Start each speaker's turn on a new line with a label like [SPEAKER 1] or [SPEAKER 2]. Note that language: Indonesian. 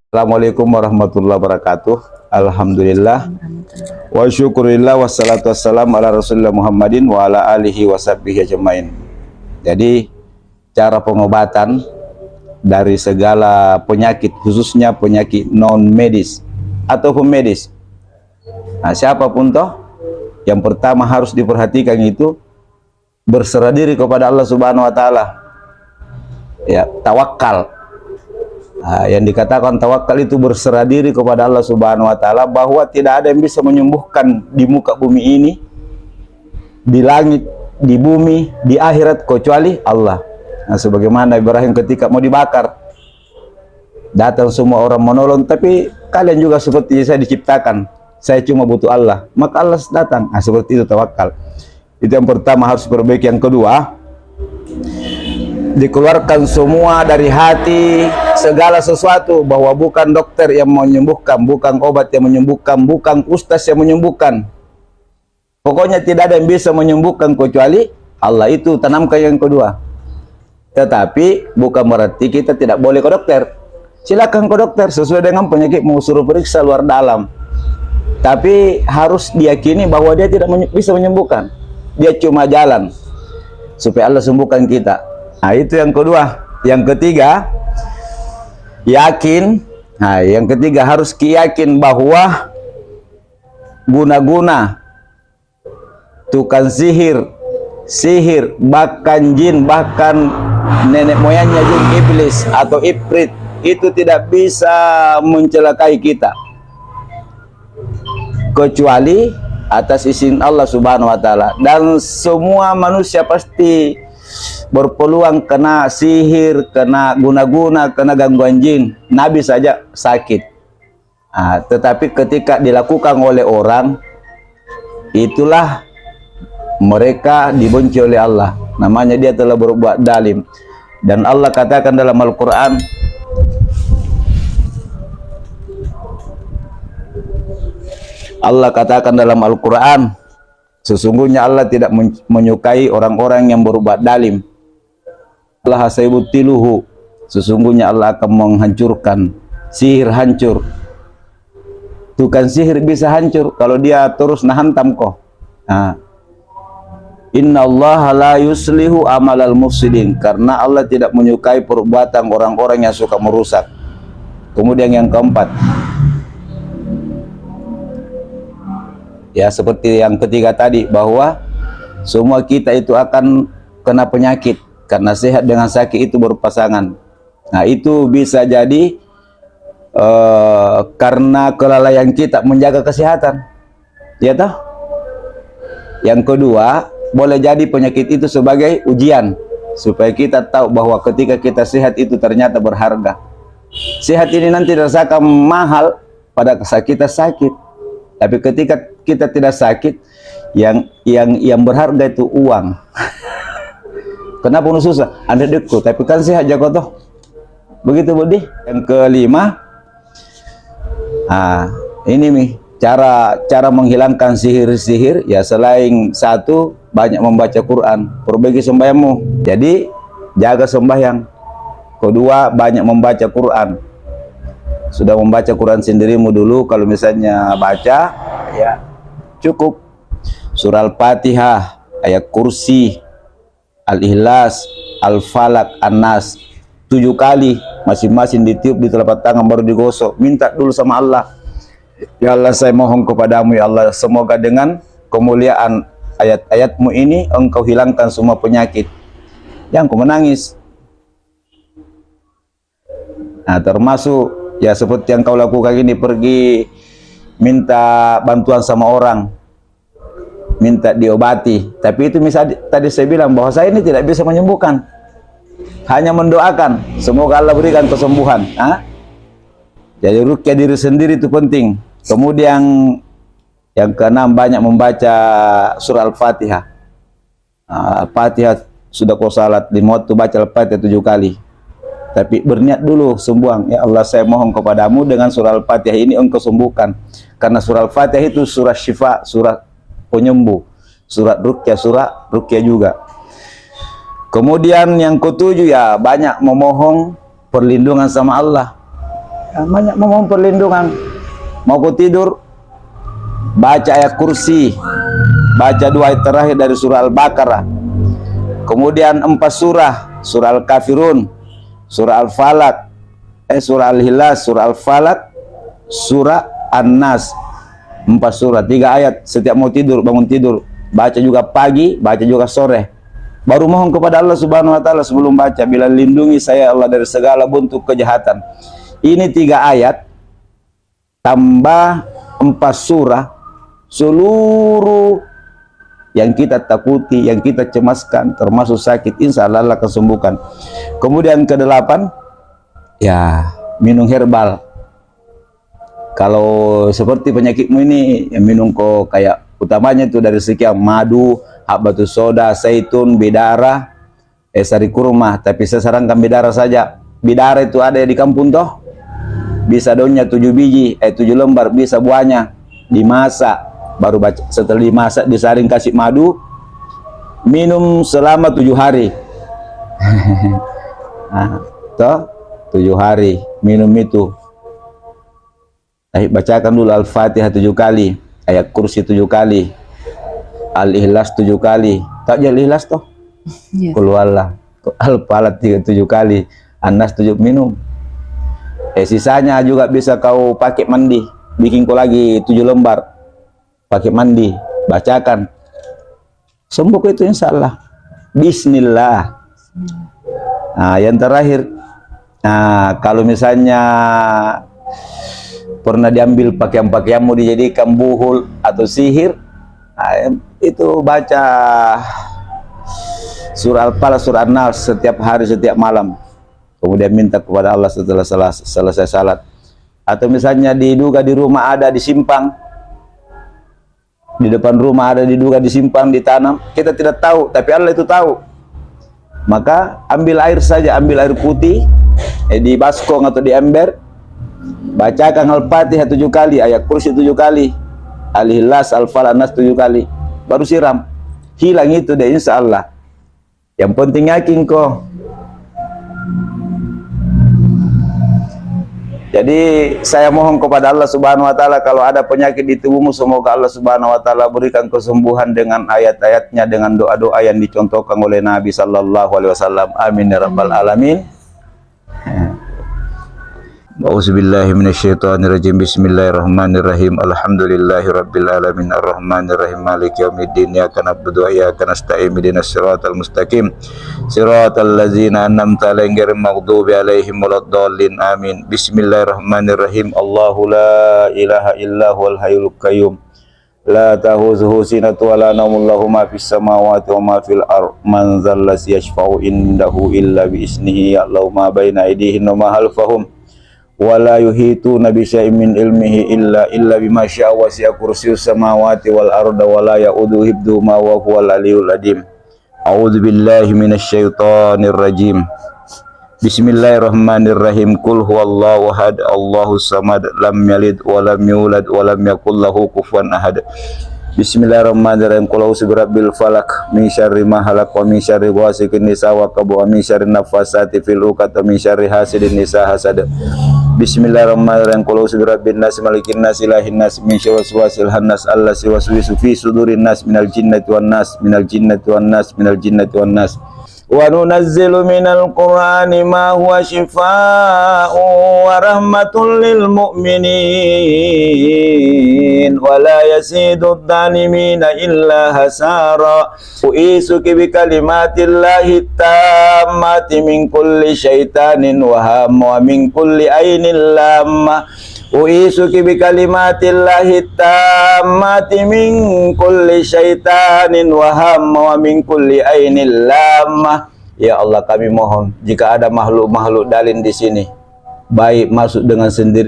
[SPEAKER 1] Assalamualaikum warahmatullahi wabarakatuh. Alhamdulillah wa syukurillah wassalatu wassalamu ala rasulillah Muhammadin wa ala alihi wa sahbihi ajmain. Jadi cara pengobatan dari segala penyakit, khususnya penyakit non medis ataupun medis, nah siapapun toh, yang pertama harus diperhatikan itu berserah diri kepada Allah Subhanahu wa taala. Ya, tawakal. Nah, yang dikatakan tawakal itu berserah diri kepada Allah Subhanahu wa taala, bahwa tidak ada yang bisa menyembuhkan di muka bumi ini, di langit, di bumi, di akhirat, kecuali Allah. Nah, sebagaimana Ibrahim ketika mau dibakar, datang semua orang menolong, tapi kalian juga seperti saya diciptakan, saya cuma butuh Allah, maka Allah datang. Nah, seperti itu tawakal. Itu yang pertama harus perbaiki. Yang kedua, dikeluarkan semua dari hati segala sesuatu, bahwa bukan dokter yang menyembuhkan, bukan obat yang menyembuhkan, bukan ustaz yang menyembuhkan. Pokoknya tidak ada yang bisa menyembuhkan kecuali Allah. Itu tanamkan yang kedua. Tetapi bukan berarti kita tidak boleh ke dokter. Silakan ke dokter sesuai dengan penyakit, mau suruh periksa luar dalam. Tapi harus diyakini bahwa dia tidak bisa menyembuhkan. Dia cuma jalan supaya Allah sembuhkan kita. Nah, itu yang kedua. Yang ketiga, yakin. Nah, yang ketiga harus yakin bahwa guna-guna tukang sihir, bahkan jin, bahkan nenek moyangnya jin iblis atau ifrit, itu tidak bisa mencelakai kita kecuali atas izin Allah Subhanahu wa taala. Dan semua manusia pasti berpeluang kena sihir, kena guna-guna, kena gangguan jin. Nabi saja sakit. Nah, tetapi ketika dilakukan oleh orang, itulah mereka dibenci oleh Allah. Namanya dia telah berbuat zalim. Dan Allah katakan dalam Al-Quran, sesungguhnya Allah tidak menyukai orang-orang yang berbuat zalim. Allah sayubtiluhu, sesungguhnya Allah akan menghancurkan. Sihir hancur. Tukang sihir bisa hancur kalau dia terus nahantam kok. Nah, Inna Allah la yuslihu amalal mufsidin, karena Allah tidak menyukai perbuatan orang-orang yang suka merusak. Kemudian yang keempat, ya seperti yang ketiga tadi, bahwa semua kita itu akan kena penyakit, karena sehat dengan sakit itu berpasangan. Nah, itu bisa jadi karena kelalaian kita menjaga kesehatan, ya toh. Yang kedua, boleh jadi penyakit itu sebagai ujian, supaya kita tahu bahwa ketika kita sehat itu ternyata berharga. Sehat ini nanti dirasakan mahal pada saat kita sakit, tapi ketika kita tidak sakit, yang berharga itu uang. Kenapa susah? Anda deku, tapi kan sehat jago toh. Begitu Budi. Yang kelima, ini nih cara menghilangkan sihir-sihir, ya selain satu, banyak membaca Quran. Perbaiki sembahyangmu, jadi jaga sembahyang. Kedua, banyak membaca Quran. Sudah membaca Quran sendirimu dulu, kalau misalnya baca, ya cukup surah Al-Fatihah, ayat kursi, Al-Ikhlas, Al-Falak, An-Nas 7 kali, masing-masing ditiup di telapak tangan baru digosok. Minta dulu sama Allah, ya Allah saya mohon kepadamu ya Allah, semoga dengan kemuliaan ayat-ayatmu ini engkau hilangkan semua penyakit. Yang ku menangis. Nah, termasuk ya seperti yang kau lakukan ini, pergi minta bantuan sama orang, minta diobati. Tapi itu misalnya tadi saya bilang bahwa saya ini tidak bisa menyembuhkan, hanya mendoakan semoga Allah berikan kesembuhan. Jadi rukyah diri sendiri itu penting. Kemudian yang keenam, banyak membaca surah Al-Fatihah. Al-Fatihah sudah kau salat di waktu baca Al-Fatihah 7 kali. Tapi berniat dulu sembuhan. Ya Allah saya mohon kepadamu dengan surah Al-Fatihah ini engkau sembuhkan. Karena surah Al-Fatihah itu surah syifa, surah penyembuh. Surah rukyah juga. Kemudian yang ketujuh, ya banyak memohon perlindungan sama Allah. banyak memohon perlindungan. Mau tidur, baca ayat kursi, baca 2 ayat terakhir dari surah Al-Baqarah, kemudian 4 surah, surah Al-Kafirun, surah Al-Falaq, surah Al-Ikhlas, surah Al-Falaq, surah An-Nas, 4 surah, 3 ayat setiap mau tidur, bangun tidur. Baca juga pagi, baca juga sore. Baru mohon kepada Allah Subhanahu wa taala sebelum baca, bila lindungi saya Allah dari segala bentuk kejahatan. Ini 3 ayat tambah 4 surah, seluruh yang kita takuti, yang kita cemaskan, termasuk sakit, insya Allah akan sembuhkan. Kemudian ke-8, ya minum herbal. Kalau seperti penyakitmu ini, ya minum kok kayak utamanya itu dari sekian madu, habbatus soda, zaitun, bidara, sari kurma. Tapi saya sarankan bidara saja. Bidara itu ada di kampung toh, bisa daunnya 7 biji, 7 lembar, bisa buahnya dimasak, baru baca, setelah dimasak disaring kasih madu, minum selama 7 hari. Nah, toh 7 hari minum itu. Bacakan dulu Al-Fatihah 7 kali, ayat kursi 7 kali, Al-Ikhlas 7 kali. Tak jadi Ikhlas toh? Yes. Keluarlah. Al-Falaq 7 kali, An-Nas 7 minum. Sisanya juga bisa kau pakai mandi, bikin kau lagi 7 lembar, pakai mandi, bacakan. Sembuh itu insya Allah. Bismillah. Nah, yang terakhir, nah kalau misalnya pernah diambil pakaian-pakaianmu dijadikan buhul atau sihir, nah, itu baca surah Al-Falaq, surah An-Nas setiap hari, setiap malam. Kemudian minta kepada Allah setelah selesai salat. Atau misalnya diduga di rumah ada disimpang, di depan rumah ada diduga disimpang, ditanam, kita tidak tahu, tapi Allah itu tahu. Maka ambil air saja, ambil air putih, di baskom atau di ember, bacakan Al-Fatihah 7 kali, ayat kursi 7 kali, Al-Ikhlas, Al-Falaq, Nas 7 kali, baru siram, hilang itu deh insya Allah. Yang penting yakin kok. Jadi saya mohon kepada Allah Subhanahu wa taala, kalau ada penyakit di tubuhmu, semoga Allah Subhanahu wa taala berikan kesembuhan dengan ayat-ayatnya, dengan doa-doa yang dicontohkan oleh Nabi sallallahu alaihi wasallam. Amin ya rabbal alamin. A'udzubillahi minasyaitonirrajim. Bismillahirrahmanirrahim. Alhamdulillahirabbil alamin arrahmanirrahim maliki yaumiddin. Iyyaka na'budu wa iyyaka nasta'in. Ihdinas siratal mustaqim. Siratal ladzina an'amta 'alaihim ghairil maghdubi 'alaihim waladdallin. Amin. Bismillahirrahmanirrahim. Allahu la ilaha illa huwal hayyul qayyum. La ta'khuzuhu sinatun wa la nawmun, lahu ma fis samawati wa ma fil ardh. Man dzal ladzi yashfa'u indahu illa bi iznihi. Ya'lamu ma baina aydihim wa ma khalfahum. Wala yuhituna bi syai'in min ilmihi illa bima syaa wa wasi'a kursiyyus samawati wal arda wala ya'uduhu hifdzuhuma wa huwal aliyyul azim. A'udzu billahi minasy syaithanir rajim. Bismillahirrahmanirrahim. Qul huwallahu ahad, Allahus samad, lam yalid wa lam yulad wa lam yakul lahu kufuwan ahad. Bismillahirrahmanirrahim. Qul a'udzu birabbil falaq, min syarri ma khalaq, wa min syarri ghasiqin idza waqab, wa min syarri naffasati fil 'uqad, wa min syarri hasidin idza hasad. Bismillahirrahmanirrahim. Qul a'udzu birabbin nas, malikin nas, ilahin nas, min syarri waswasil khannas, allazi yuwaswisu fi sudurin nas, minal jinnati wan nas, minal jinnati wan nas, minal jinnati wan nas. Wa nunazzilu minal qur'ani ma huwa shifaa'un wa rahmatun lil mu'minin wa la yasidud dhalimina illa hasara. U'isuki bi kalimatillahi tammati min kulli syaitanin wa hamma wa min kulli ainin lamma. U'isuki bi kalimatillahi tammati min kulli syaitanin wa hamma wa min kulli ainin lamma. Ya Allah, kami mohon jika ada makhluk-makhluk dalin di sini, baik masuk dengan sendiri